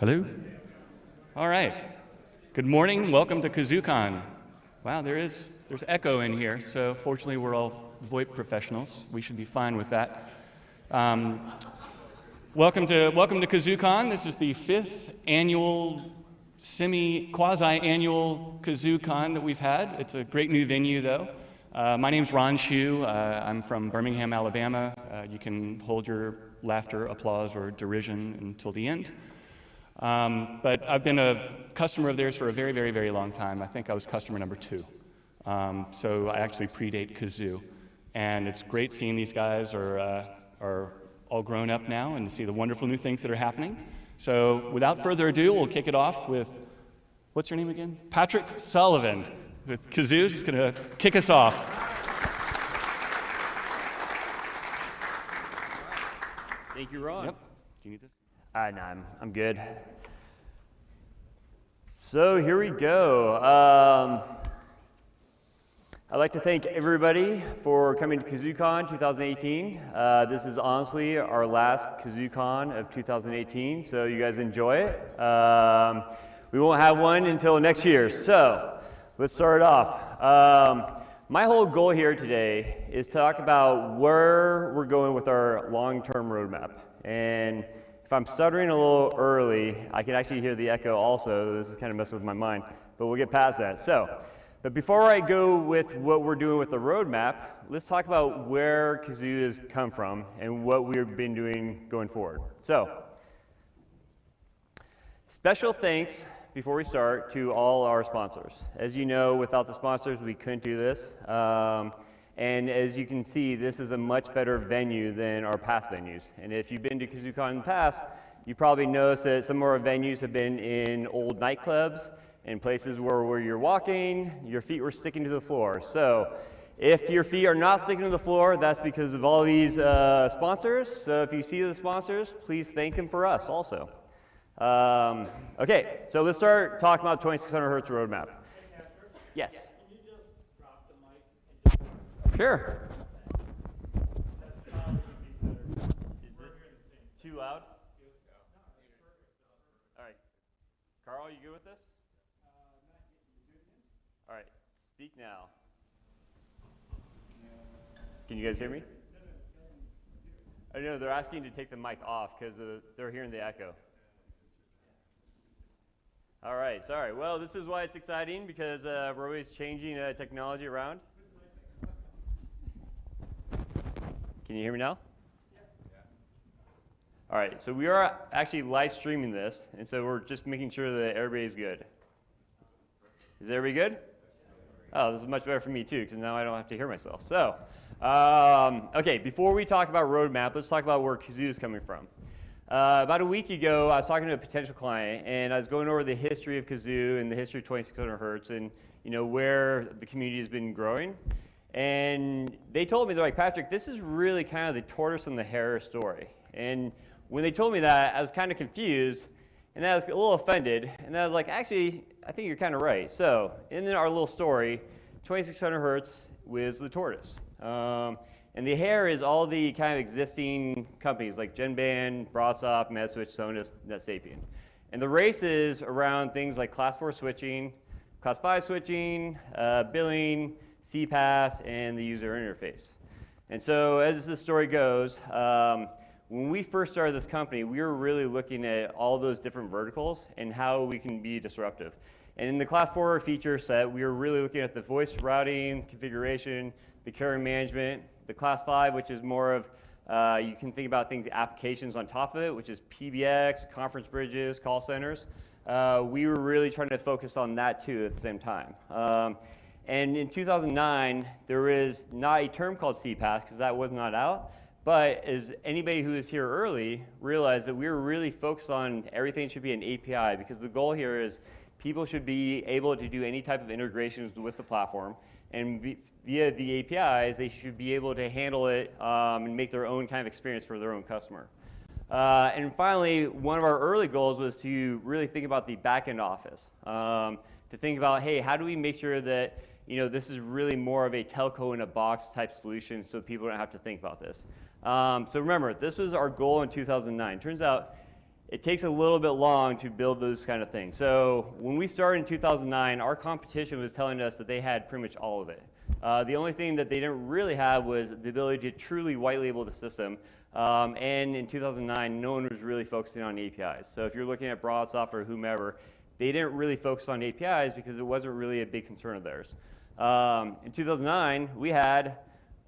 Hello? All right. Good morning. Welcome to KAZOOcon. Wow, there's echo in here, so fortunately we're all VoIP professionals. We should be fine with that. Welcome to KAZOOcon. This is the 5th annual quasi-annual KAZOOcon that we've had. It's a great new venue, though. My name's Ron Shu. I'm from Birmingham, Alabama. You can hold your laughter, applause, or derision until the end. But I've been a customer of theirs for a very, very, very long time. I think I was customer number 2. So I actually predate Kazoo. And it's great seeing these guys are all grown up now and to see the wonderful new things that are happening. So without further ado, we'll kick it off with, what's your name again? Patrick Sullivan with Kazoo. He's going to kick us off. Thank you, Ron. Yep. Do you need this? No, I'm good. So here we go. I'd like to thank everybody for coming to KAZOOcon 2018. This is honestly our last KAZOOcon of 2018, so you guys enjoy it. We won't have one until next year, so let's start off. My whole goal here today is to talk about where we're going with our long-term roadmap. And if I'm stuttering a little early, I can actually hear the echo also. This is kind of messing with my mind, but we'll get past that. But before I go with what we're doing with the roadmap, let's talk about where Kazoo has come from and what we've been doing going forward. So, special thanks before we start to all our sponsors. As you know, without the sponsors, we couldn't do this. And as you can see, this is a much better venue than our past venues. And if you've been to KAZOOcon in the past, you probably noticed that some of our venues have been in old nightclubs and places where you're walking, your feet were sticking to the floor. So if your feet are not sticking to the floor, that's because of all these sponsors. So if you see the sponsors, please thank them for us also. Okay, so let's start talking about 2600 Hertz roadmap. Yes. Sure. Is it too loud? All right. Carl, you good with this? All right. Speak now. Can you guys hear me? I know they're asking to take the mic off because they're hearing the echo. All right. Sorry. Well, this is why it's exciting because we're always changing technology around. Can you hear me now? Yeah. All right, so we are actually live streaming this, and so we're just making sure that everybody's good. Is everybody good? Oh, this is much better for me too, because now I don't have to hear myself. So, okay, before we talk about roadmap, let's talk about where Kazoo is coming from. About a week ago, I was talking to a potential client, and I was going over the history of Kazoo and the history of 2600 Hertz, and where the community has been growing. And they told me, they're like, Patrick, this is really kind of the Tortoise and the Hare story. And when they told me that, I was kind of confused, and I was a little offended. And I was like, actually, I think you're kind of right. So in our little story, 2600 Hertz was the tortoise. And the hare is all the kind of existing companies like Genband, Broadsoft, MetaSwitch, Sonos, NetSapient. And the race is around things like Class 4 switching, Class 5 switching, billing, CPaaS, and the user interface. And so as the story goes, when we first started this company, we were really looking at all those different verticals and how we can be disruptive. And in the Class 4 feature set, we were really looking at the voice routing, configuration, the carrier management, the Class 5, which is more of, you can think about things, applications on top of it, which is PBX, conference bridges, call centers. We were really trying to focus on that too at the same time. And in 2009, there is not a term called CPaaS because that was not out. But as anybody who was here early realized that we were really focused on everything should be an API because the goal here is people should be able to do any type of integrations with the platform. And via the APIs, they should be able to handle it and make their own kind of experience for their own customer. And finally, one of our early goals was to really think about the back-end office. To think about, hey, how do we make sure that this is really more of a telco in a box type solution so people don't have to think about this. So remember, this was our goal in 2009. Turns out it takes a little bit long to build those kind of things. So when we started in 2009, our competition was telling us that they had pretty much all of it. The only thing that they didn't really have was the ability to truly white label the system. And in 2009, no one was really focusing on APIs. So if you're looking at BroadSoft or whomever, they didn't really focus on APIs because it wasn't really a big concern of theirs. In 2009, we had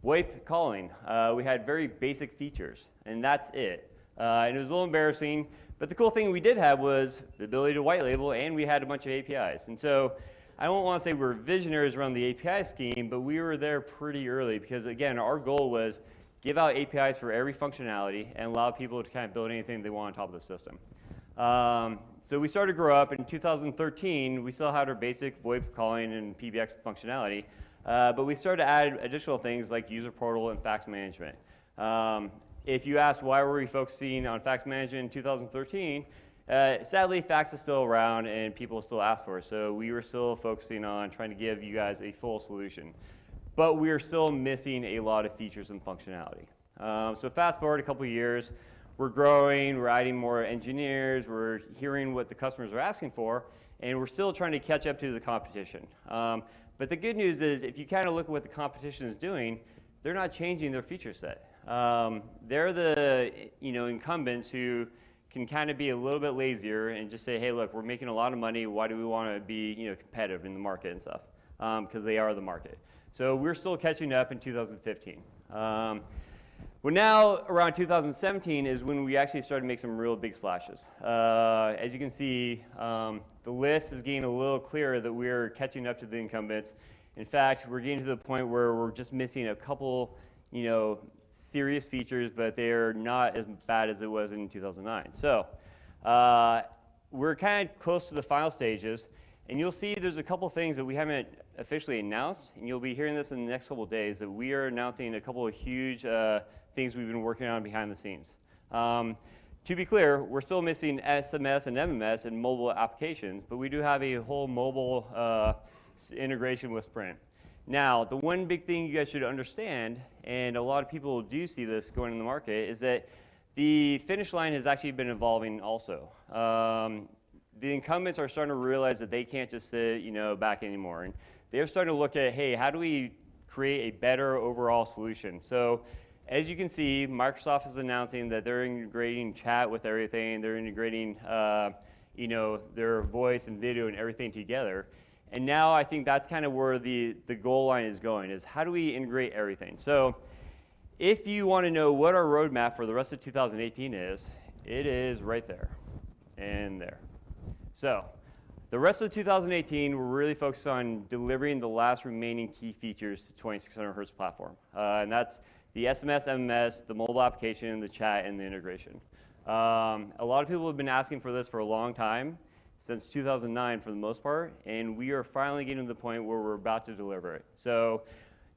VoIP calling. We had very basic features, and that's it. And it was a little embarrassing, but the cool thing we did have was the ability to white label, and we had a bunch of APIs. And so I don't want to say we're visionaries around the API scheme, but we were there pretty early because, again, our goal was give out APIs for every functionality and allow people to kind of build anything they want on top of the system. So we started to grow up. In 2013, we still had our basic VoIP calling and PBX functionality, but we started to add additional things like user portal and fax management. If you ask why were we focusing on fax management in 2013, sadly, fax is still around and people still ask for it. So we were still focusing on trying to give you guys a full solution. But we are still missing a lot of features and functionality. So fast forward a couple of years, we're growing, we're adding more engineers, we're hearing what the customers are asking for, and we're still trying to catch up to the competition. But the good news is if you kind of look at what the competition is doing, they're not changing their feature set. They're the incumbents who can kind of be a little bit lazier and just say, hey, look, we're making a lot of money. Why do we want to be competitive in the market and stuff? Because they are the market. So we're still catching up in 2015. Well, now around 2017 is when we actually started to make some real big splashes. As you can see, the list is getting a little clearer that we're catching up to the incumbents. In fact, we're getting to the point where we're just missing a couple, serious features, but they're not as bad as it was in 2009. So we're kind of close to the final stages, and you'll see there's a couple things that we haven't officially announced, and you'll be hearing this in the next couple of days, that we are announcing a couple of huge things we've been working on behind the scenes. To be clear, we're still missing SMS and MMS and mobile applications, but we do have a whole mobile integration with Sprint. Now, the one big thing you guys should understand, and a lot of people do see this going in the market, is that the finish line has actually been evolving also. The incumbents are starting to realize that they can't just sit back anymore. And they're starting to look at, hey, how do we create a better overall solution? So as you can see, Microsoft is announcing that they're integrating chat with everything. They're integrating their voice and video and everything together. And now I think that's kind of where the goal line is going, is how do we integrate everything? So if you want to know what our roadmap for the rest of 2018 is, it is right there and there. So the rest of 2018, we're really focused on delivering the last remaining key features to 2600 Hz platform. And that's the SMS, MMS, the mobile application, the chat, and the integration. A lot of people have been asking for this for a long time, since 2009 for the most part, and we are finally getting to the point where we're about to deliver it. So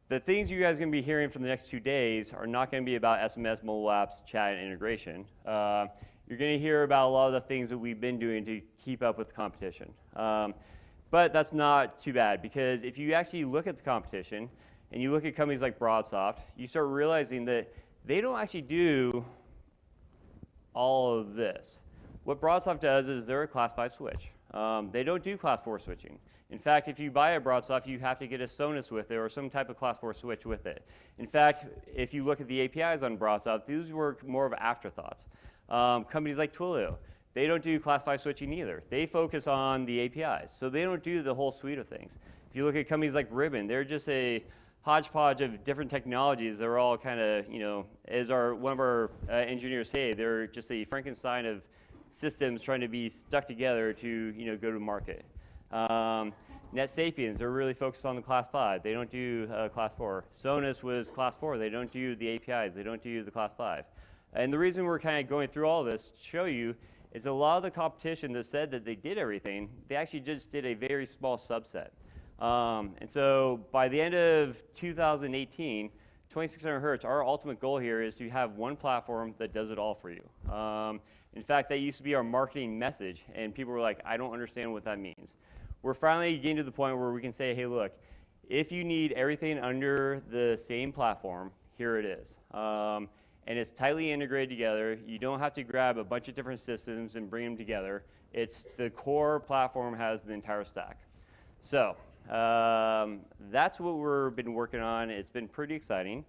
the things you guys are going to be hearing for the next 2 days are not going to be about SMS, mobile apps, chat, and integration. You're going to hear about a lot of the things that we've been doing to keep up with the competition. But that's not too bad, because if you actually look at the competition and you look at companies like BroadSoft, you start realizing that they don't actually do all of this. What BroadSoft does is they're a Class 5 switch. They don't do Class 4 switching. In fact, if you buy a BroadSoft, you have to get a Sonus with it or some type of Class 4 switch with it. In fact, if you look at the APIs on BroadSoft, these were more of afterthoughts. Companies like Twilio, they don't do Class 5 switching either. They focus on the APIs, so they don't do the whole suite of things. If you look at companies like Ribbon, they're just a hodgepodge of different technologies. They're all kind of, as one of our engineers say, they're just a Frankenstein of systems trying to be stuck together to go to market. NetSapiens, they're really focused on the Class 5. They don't do Class 4. Sonus was Class 4. They don't do the APIs. They don't do the Class 5. And the reason we're kind of going through all this to show you is a lot of the competition that said that they did everything, they actually just did a very small subset. And so by the end of 2018, 2600 Hz, our ultimate goal here is to have one platform that does it all for you. In fact, that used to be our marketing message, and people were like, I don't understand what that means. We're finally getting to the point where we can say, hey, look, if you need everything under the same platform, here it is. and it's tightly integrated together. You don't have to grab a bunch of different systems and bring them together. It's the core platform has the entire stack. So that's what we've been working on. It's been pretty exciting.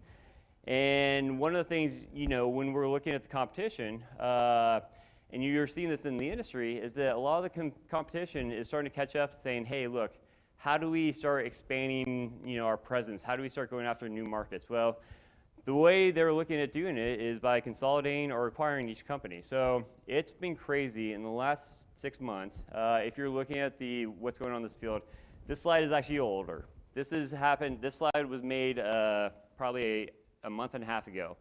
And one of the things, when we're looking at the competition, and you're seeing this in the industry, is that a lot of the competition is starting to catch up, saying, hey, look, how do we start expanding our presence? How do we start going after new markets? Well, the way they're looking at doing it is by consolidating or acquiring each company. So it's been crazy in the last 6 months. If you're looking at what's going on in this field, this slide is actually older. This slide was made probably a month and a half ago.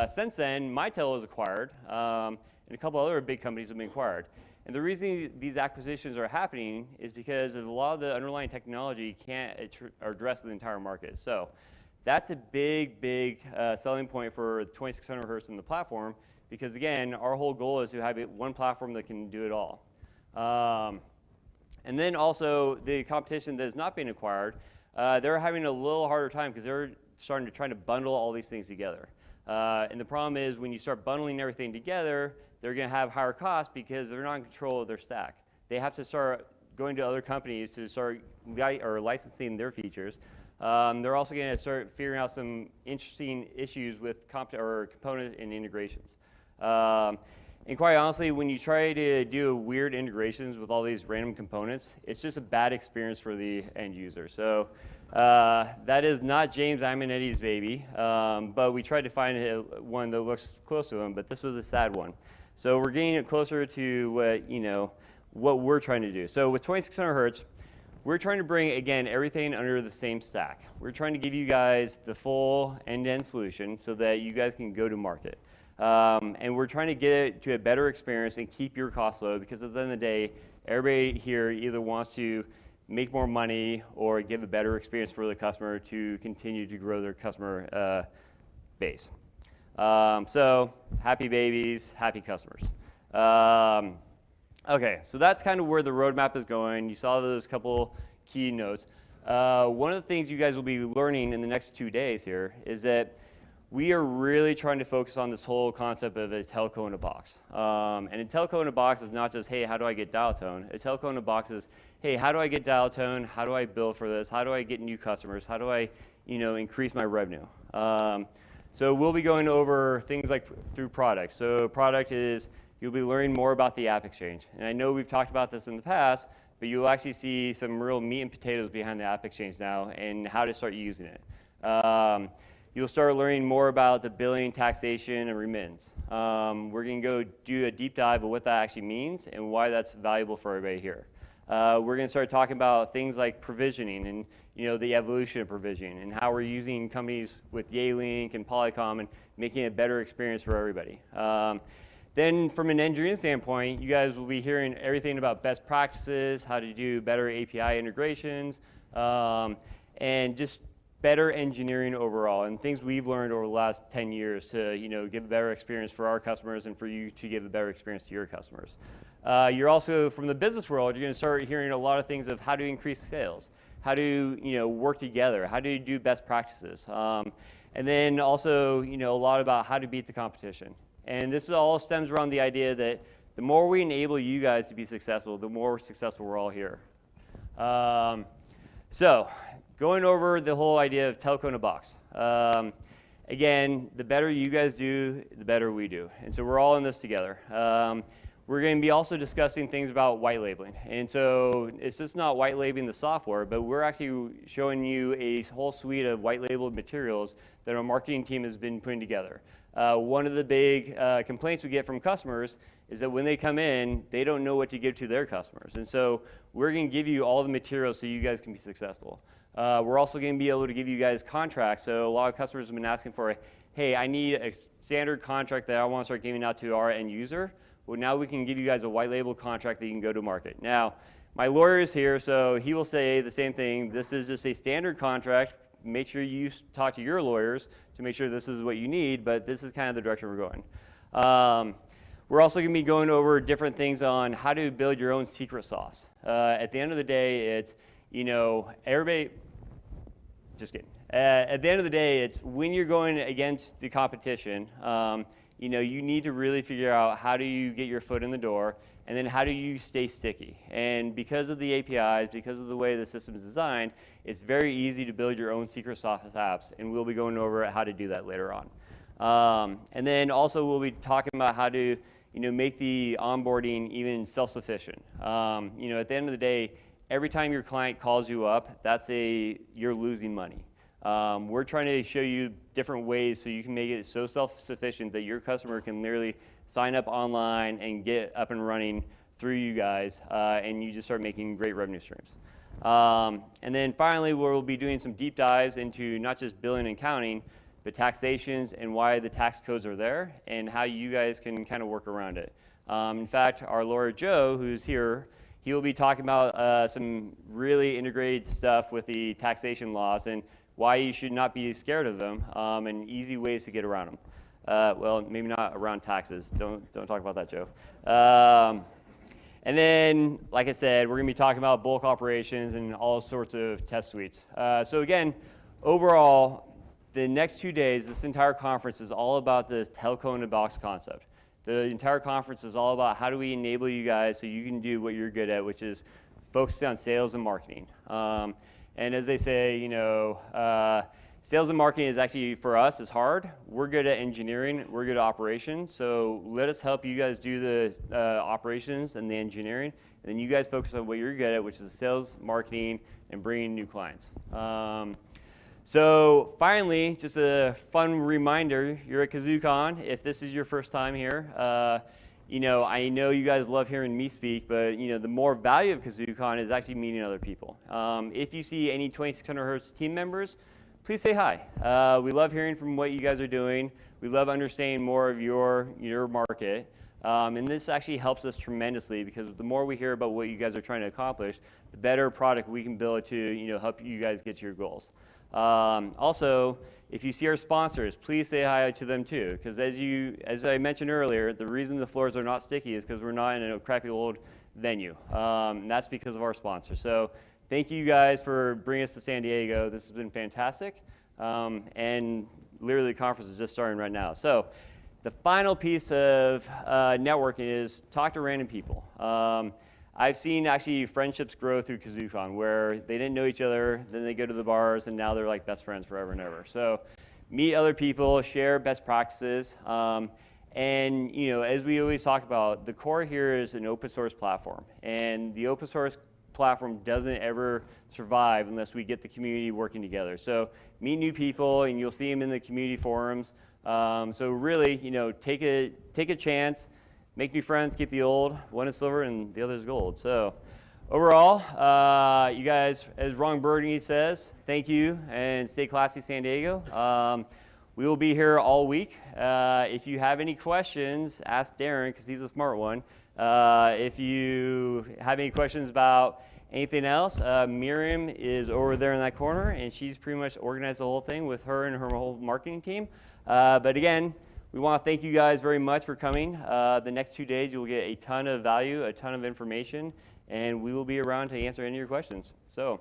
Since then, Mitel was acquired, and a couple other big companies have been acquired. And the reason these acquisitions are happening is because of a lot of the underlying technology can't address the entire market. So that's a big, big selling point for 2600 Hertz in the platform, because again, our whole goal is to have one platform that can do it all. And then also the competition that is not being acquired, they're having a little harder time because they're starting to try to bundle all these things together. And the problem is when you start bundling everything together, they're going to have higher costs because they're not in control of their stack. They have to start going to other companies to start licensing their features. They're also going to start figuring out some interesting issues with component and integrations. And quite honestly, when you try to do weird integrations with all these random components, it's just a bad experience for the end user. So that is not James Imanetti's baby, but we tried to find one that looks close to him, but this was a sad one. So we're getting it closer to what we're trying to do. So with 2600 Hertz, we're trying to bring, again, everything under the same stack. We're trying to give you guys the full end-to-end solution so that you guys can go to market. And we're trying to get it to a better experience and keep your costs low, because at the end of the day, everybody here either wants to make more money or give a better experience for the customer to continue to grow their customer base. So happy babies, happy customers. Okay, so that's kind of where the roadmap is going. You saw those couple key notes. One of the things you guys will be learning in the next 2 days here is that we are really trying to focus on this whole concept of a telco in a box. And a telco in a box is not just, hey, how do I get dial tone? A telco in a box is, hey, how do I get dial tone? How do I bill for this? How do I get new customers? How do I increase my revenue? So we'll be going over things like through product. So product is, you'll be learning more about the App Exchange. And I know we've talked about this in the past, but you'll actually see some real meat and potatoes behind the App Exchange now and how to start using it. You'll start learning more about the billing, taxation, and remittance. We're going to go do a deep dive of what that actually means and why that's valuable for everybody here. We're going to start talking about things like provisioning and the evolution of provisioning and how we're using companies with Yealink and Polycom and making a better experience for everybody. Then from an engineering standpoint, you guys will be hearing everything about best practices, how to do better API integrations, and just better engineering overall, and things we've learned over the last 10 years to give a better experience for our customers and for you to give a better experience to your customers. You're also, from the business world, you're going to start hearing a lot of things of how to increase sales, how to work together, how to do best practices, and then also a lot about how to beat the competition. And this all stems around the idea that the more we enable you guys to be successful, the more successful we're all here. So going over the whole idea of telco in a box. Again, the better you guys do, the better we do. And so we're all in this together. We're going to be also discussing things about white labeling. And so it's just not white labeling the software, but we're actually showing you a whole suite of white labeled materials that our marketing team has been putting together. One of the big complaints we get from customers is that when they come in, they don't know what to give to their customers. And so we're going to give you all the materials so you guys can be successful. We're also going to be able to give you guys contracts. So a lot of customers have been asking for, hey, I need a standard contract that I want to start giving out to our end user. Well, now we can give you guys a white label contract that you can go to market. Now, my lawyer is here, so he will say the same thing. This is just a standard contract. Make sure you talk to your lawyers to make sure this is what you need, but this is kind of the direction we're going. We're also going to be going over different things on how to build your own secret sauce. At the end of the day, it's, everybody, just kidding. At the end of the day, it's when you're going against the competition, you need to really figure out how do you get your foot in the door, and then how do you stay sticky. And because of the APIs, because of the way the system is designed, it's very easy to build your own secret sauce apps, and we'll be going over how to do that later on. And then also we'll be talking about how to make the onboarding even self-sufficient. At the end of the day, every time your client calls you up, you're losing money. We're trying to show you different ways so you can make it so self-sufficient that your customer can literally sign up online and get up and running through you guys, and you just start making great revenue streams. And then finally, we'll be doing some deep dives into not just billing and accounting, but taxations and why the tax codes are there and how you guys can kind of work around it. In fact, our lawyer Joe, who's here, he will be talking about some really integrated stuff with the taxation laws and why you should not be scared of them, and easy ways to get around them. Well, maybe not around taxes. Don't talk about that, Joe. And then, like I said, we're going to be talking about bulk operations and all sorts of test suites. So again, overall, the next 2 days, this entire conference is all about this telco in a box concept. The entire conference is all about how do we enable you guys so you can do what you're good at, which is focusing on sales and marketing. And as they say, sales and marketing is actually, for us, is hard. We're good at engineering. We're good at operations. So let us help you guys do the operations and the engineering. And then you guys focus on what you're good at, which is sales, marketing, and bringing new clients. So finally, just a fun reminder, you're at KAZOOcon. If this is your first time here, I know you guys love hearing me speak, but the more value of KAZOOcon is actually meeting other people. If you see any 2600Hz team members, please say hi. We love hearing from what you guys are doing. We love understanding more of your market. And this actually helps us tremendously because the more we hear about what you guys are trying to accomplish, the better product we can build to help you guys get to your goals. Also, if you see our sponsors, please say hi to them too, because as I mentioned earlier, the reason the floors are not sticky is because we're not in a crappy old venue. And that's because of our sponsors. So thank you guys for bringing us to San Diego. This has been fantastic. And literally the conference is just starting right now. So the final piece of networking is talk to random people. I've seen actually friendships grow through KAZOOcon where they didn't know each other, then they go to the bars, and now they're like best friends forever and ever. So meet other people, share best practices, and as we always talk about, the core here is an open source platform, and the open source platform doesn't ever survive unless we get the community working together. So meet new people, and you'll see them in the community forums. So really, take a chance. Make new friends, keep the old. One is silver and the other is gold. So overall, you guys, as Ron Burgundy says, thank you and stay classy, San Diego. We will be here all week. If you have any questions, ask Darren because he's a smart one. If you have any questions about anything else, Miriam is over there in that corner and she's pretty much organized the whole thing with her and her whole marketing team. But again, we want to thank you guys very much for coming. The next 2 days, you'll get a ton of value, a ton of information, and we will be around to answer any of your questions. So